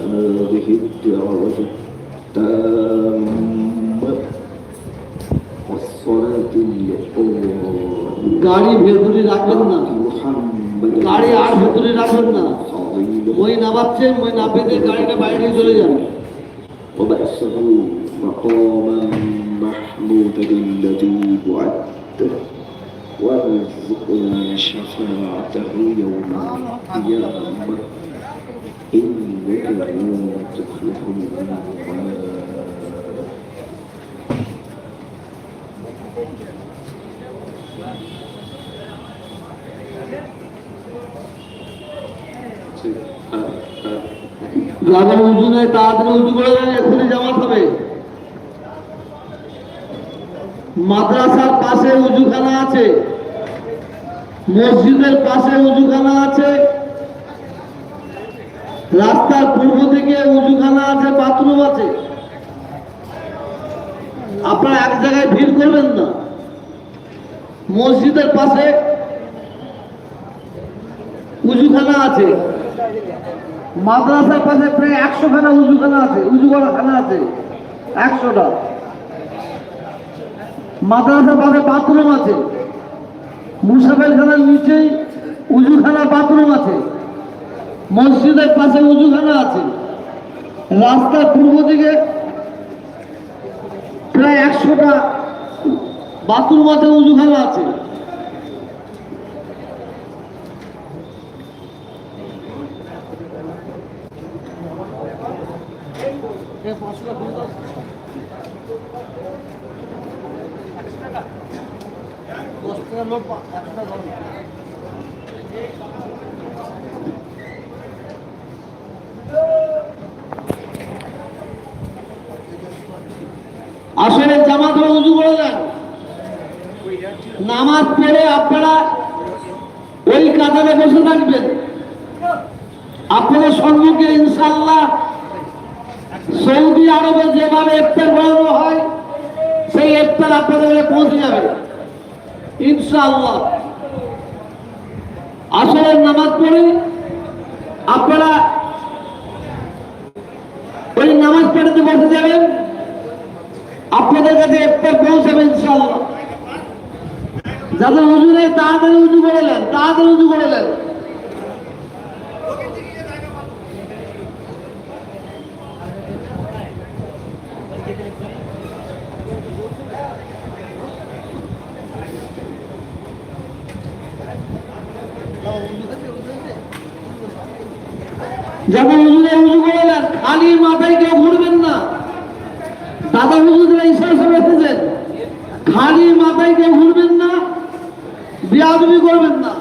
هذه الدعوة التامة والصلاة القائمة গাড়ি ভেতরে রাখবেন না, গাড়ি আর ভেতরে রাখবেন না, মই নামাচ্ছে মই না পেতে গাড়িটা বাইরে চলে যাবে। وبأسه مقاما محمودا الذي وعدته وارزقنا شفاعته يوم القيامة إنك لا تخلف الميعاد. যাদের উজু নেই তাড়াতাড়ি উজু করে দেন, এক্ষুনি জামাত হবে। মাদ্রাসার পাশে উজুখানা আছে, মসজিদের পাশে উজুখানা আছে, রাস্তার পূর্ব দিকে উজুখানা আছে, বাথরুম আছে। আপনারা এক জায়গায় ভিড় করবেন না। মসজিদের পাশে উজুখানা আছে, মাদ্রাসার পাশে প্রায় 100খানা উজুখানা আছে, উজু করা খানা আছে 100টা। মাদ্রাসার পাশে বাথরুম আছে, মুসাফির খানার নিচেই উজুখানা বাথরুম আছে, মসজিদের পাশে উজুখানা আছে, রাস্তার পূর্ব দিকে প্রায় 100টা বাথরুম আছে, উজুখানা আছে। আসলে জামাত উজু করে দেন, নামাজ পড়ে আপনারা ওই কাতারে বসে থাকবেন। আপনাদের সম্মুখে ইনশাআল্লাহ সৌদি আরবে যেভাবে ইফতার বানানো হয় সেই ইফতার আপনাদের পৌঁছে যাবে ইনশাআল্লাহ। আসলে নামাজ পড়ে আপনারা ওই নামাজ পড়তে বসে যাবেন, আপনাদের কাছে ইফতার পৌঁছাবে ইনশাআল্লাহ। যাদের উজু নেই তাড়াতাড়ি উজু করে নেন, তাড়াতাড়ি উজু করে নেন। যখন উজু নেই উজু করে নেন, খালি মাথায় কেউ ঘুরবেন না। দাদা হুজুররা ইশারা করে এসেছেন, খালি মাথায় কেউ ঘুরবেন না, বিয়াদবি করবেন না।